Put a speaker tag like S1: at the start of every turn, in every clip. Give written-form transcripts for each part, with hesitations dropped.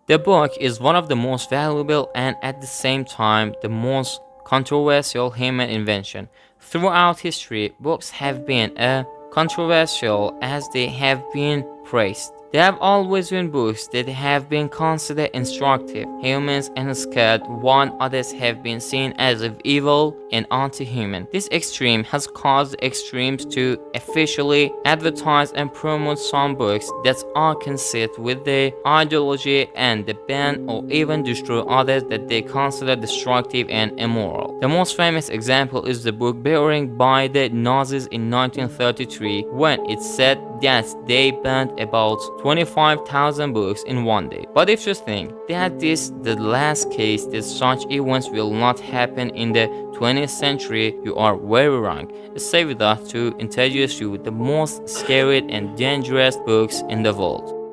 S1: The book is one of the most valuable and at the same time the most controversial human invention. Throughout history, books have been as controversial as they have been praised. There have always been books that have been considered instructive, humans and scared, while others have been seen as evil and anti-human. This extreme has caused extremes to officially advertise and promote some books that are consistent with their ideology and the ban or even destroy others that they consider destructive and immoral. The most famous example is the book Bearing by the Nazis in 1933, when it said that they banned about 25,000 books in one day. But if you think that this is the last case that such events will not happen in the 20th century, you are very wrong. Stay with us to introduce you the most scary and dangerous books in the world.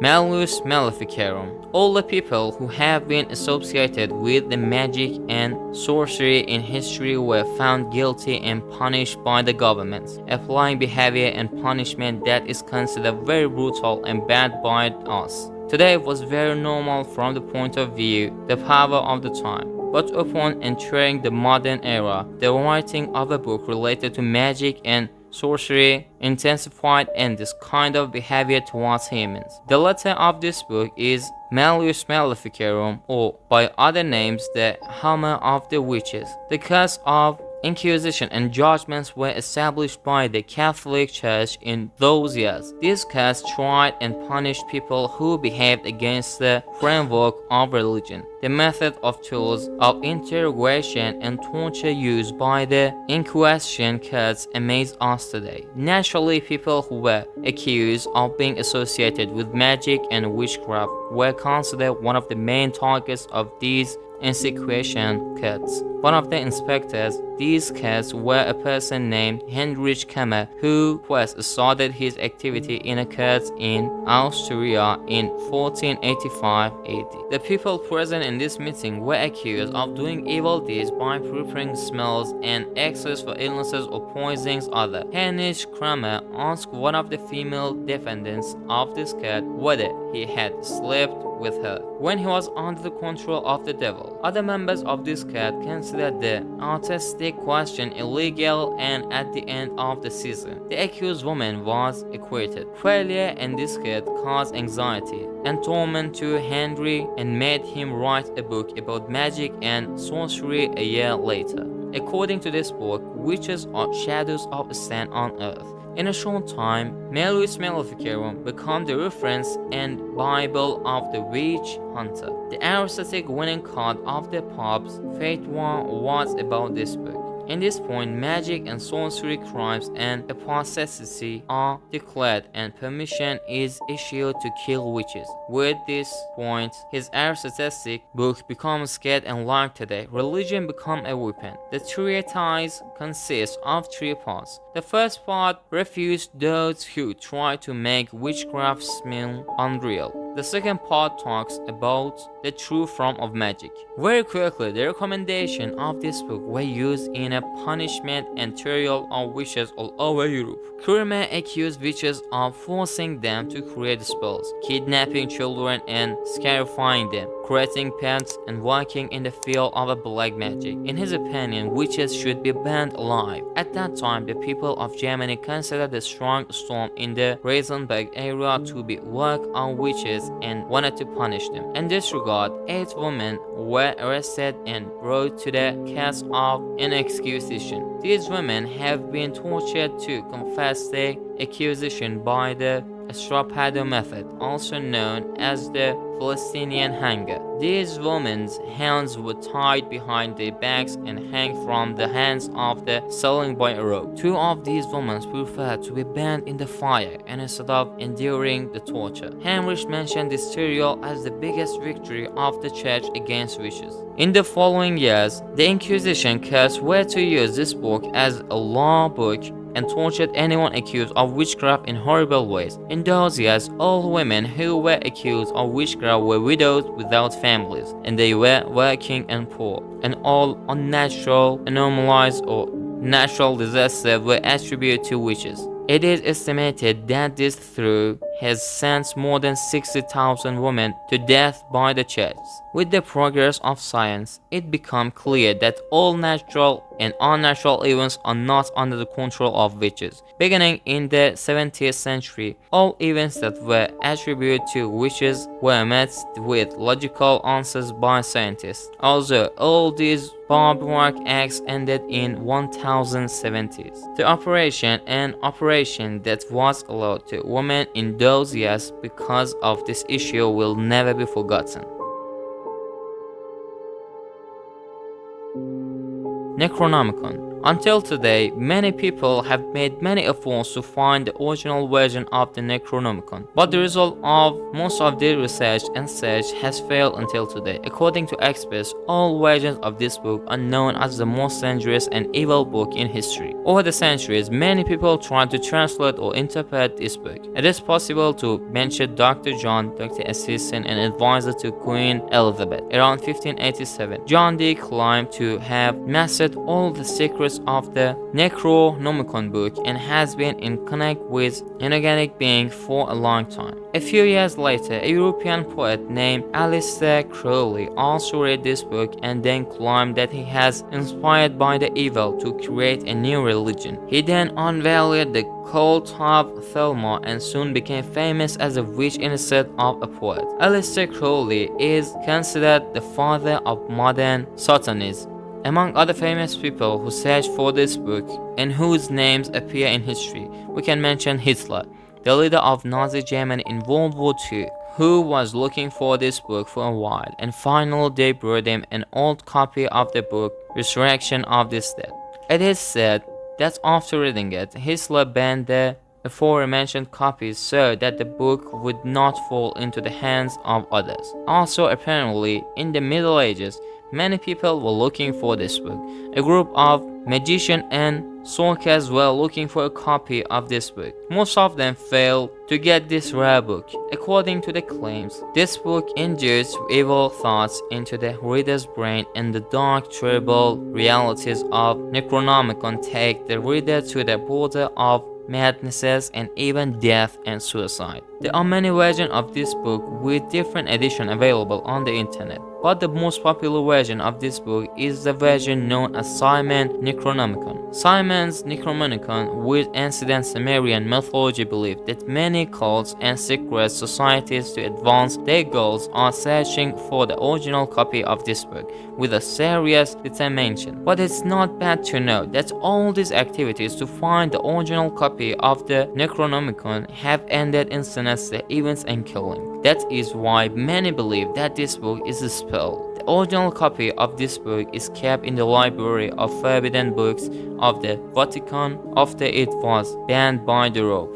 S1: Malleus Maleficarum. All the people who have been associated with the magic and sorcery in history were found guilty and punished by the governments, applying behavior and punishment that is considered very brutal and bad by us. Today was very normal from the point of view, the power of the time. But upon entering the modern era, the writing of a book related to magic and sorcery intensified and this kind of behavior towards humans. The letter of this book is Malleus Maleficarum, or by other names the Hammer of the Witches. The curse of Inquisition and judgments were established by the Catholic Church in those years. These curses tried and punished people who behaved against the framework of religion. The method of tools of interrogation and torture used by the Inquisition courts amaze us today. Naturally, people who were accused of being associated with magic and witchcraft were considered one of the main targets of these Inquisition cuts. One of the inspectors these cuts were a person named Heinrich Kammer, who first started his activity in a cut in Austria in 1485 AD. The people present in this meeting were accused of doing evil deeds by preparing smells and excess for illnesses or poisonings others. Heinrich Kramer asked one of the female defendants of this cut whether he had slept with her when he was under the control of the devil. Other members of this cut considered the artistic question illegal, and at the end of the season, the accused woman was acquitted. Failure in this cut caused anxiety and torment to Henry and made him write a book about magic and sorcery a year later. According to this book, witches are shadows of a stand on earth. In a short time, Malleus Maleficarum became the reference and Bible of the witch hunter. The aristocratic winning card of the Pope's fatwa was about this book. In this point, magic and sorcery crimes and apostasy are declared and permission is issued to kill witches. With this point, his aristocratic book becomes scared and like today. Religion becomes a weapon. The treatise consists of three parts. The first part refutes those who try to make witchcraft seem unreal. The second part talks about the true form of magic. Very quickly, the recommendation of this book were used in a punishment and trial of witches all over Europe. Kramer accused witches of forcing them to create spells, kidnapping children and scarifying them, creating pets and working in the field of black magic. In his opinion, witches should be burned alive. At that time, the people of Germany considered the strong storm in the Reisenberg area to be work on witches and wanted to punish them. In this regard, 8 women were arrested and brought to the case of Inquisition. These women have been tortured to confess their accusation by the Estropado method, also known as the Palestinian hanger. These women's hands were tied behind their backs and hang from the hands of the ceiling by a rope. 2 of these women preferred to be burned in the fire instead of enduring the torture. Heinrich mentioned this trial as the biggest victory of the church against witches. In the following years, the Inquisition courts were to use this book as a law book and tortured anyone accused of witchcraft in horrible ways. In those years, all women who were accused of witchcraft were widows without families, and they were working and poor, and all unnatural, anomalies, or natural disasters were attributed to witches. It is estimated that this through has sent more than 60,000 women to death by the church. With the progress of science, it became clear that all natural and unnatural events are not under the control of witches. Beginning in the 17th century, all events that were attributed to witches were met with logical answers by scientists. Although all these barbaric acts ended in 1070s. The operation that was allowed to women in those years because of this issue will never be forgotten. Necronomicon. Until today, many people have made many efforts to find the original version of the Necronomicon, but the result of most of their research and search has failed until today. According to experts, all versions of this book are known as the most dangerous and evil book in history. Over the centuries, many people tried to translate or interpret this book. It is possible to mention Dr. John, Dr. Assistant, and advisor to Queen Elizabeth. Around 1587, John Dee claimed to have mastered all the secrets of the Necronomicon book and has been in connect with inorganic being for a long time. A few years later, a European poet named Aleister Crowley also read this book and then claimed that he has inspired by the evil to create a new religion. He then unveiled the cult of Thelma and soon became famous as a witch instead of a poet. Aleister Crowley is considered the father of modern Satanism. Among other famous people who searched for this book and whose names appear in history, we can mention Hitler, the leader of Nazi Germany in World War II, who was looking for this book for a while, and finally they brought him an old copy of the book Resurrection of the Dead. It is said that after reading it, Hitler banned the aforementioned copies so that the book would not fall into the hands of others. Also, apparently, in the Middle Ages, many people were looking for this book. A group of magicians and sorcerers were looking for a copy of this book. Most of them failed to get this rare book. According to the claims, this book induced evil thoughts into the reader's brain, and the dark, terrible realities of Necronomicon take the reader to the border of madnesses and even death and suicide. There are many versions of this book with different editions available on the internet, but the most popular version of this book is the version known as Simon's Necronomicon. Simon's Necronomicon, with ancient Sumerian mythology, believed that many cults and secret societies to advance their goals are searching for the original copy of this book with a serious determination. But it's not bad to know that all these activities to find the original copy of the Necronomicon have ended in sinister events and killing. That is why many believe that this book is a spell. The original copy of this book is kept in the library of forbidden books of the Vatican after it was banned by the Pope.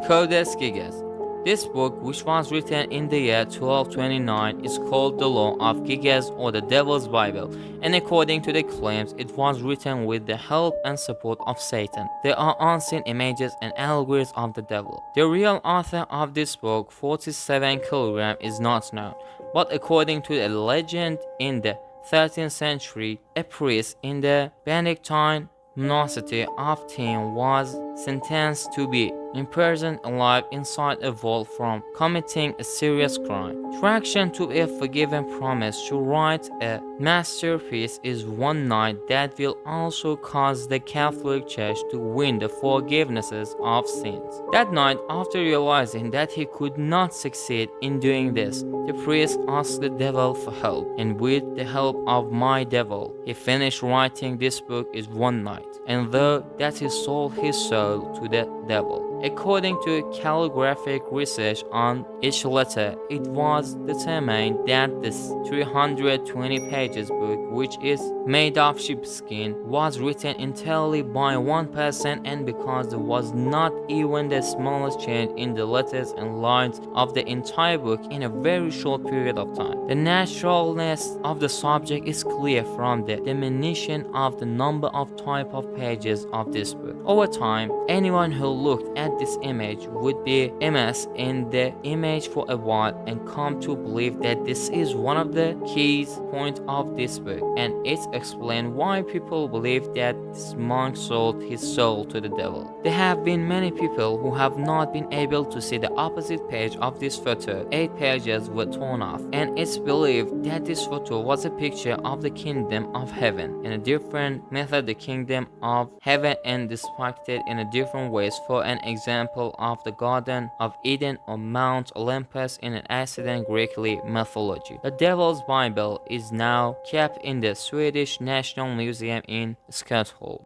S1: Codex Gigas. This book, which was written in the year 1229, is called the Law of Gigas or the Devil's Bible, and according to the claims, it was written with the help and support of Satan. There are unseen images and allegories of the devil. The real author of this book, 47 kg, is not known, but according to a legend in the 13th century, a priest in the Benedictine monastery of Thiem was sentenced to be imprisoned alive inside a vault from committing a serious crime. Traction to a forgiven promise to write a masterpiece is one night that will also cause the Catholic Church to win the forgivenesses of sins. That night, after realizing that he could not succeed in doing this, the priest asked the devil for help, and with the help of my devil, he finished writing this book in one night, and though that he sold his soul to the devil. According to calligraphic research on each letter, it was determined that this 320 pages book, which is made of sheepskin, was written entirely by one person, and because there was not even the smallest change in the letters and lines of the entire book in a very short period of time. The naturalness of the subject is clear from the diminution of the number of type of pages of this book. Over time, anyone who looked at this image would be immersed in the image for a while and come to believe that this is one of the key points of this book, and it explains why people believe that this monk sold his soul to the devil. There have been many people who have not been able to see the opposite page of this photo. 8 pages were torn off, and it's believed that this photo was a picture of the kingdom of heaven. In a different method, the kingdom of heaven and depicted in a different ways. For an example of the Garden of Eden or Mount Olympus in an ancient Greek mythology. The Devil's Bible is now kept in the Swedish National Museum in Stockholm.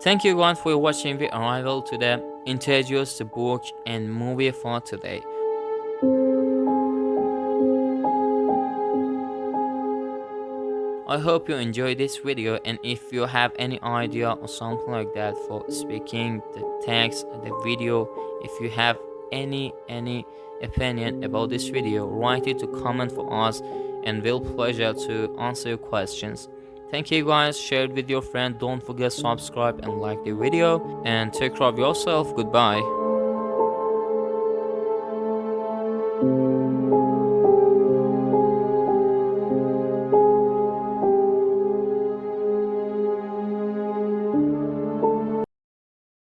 S1: Thank you guys for watching the arrival to the introduce the book and movie for today. I hope you enjoyed this video, and if you have any idea or something like that for speaking, the text, the video, if you have any opinion about this video, write it to comment for us, and we'll pleasure to answer your questions. Thank you guys, share it with your friend, don't forget subscribe and like the video, and take care of yourself. Goodbye.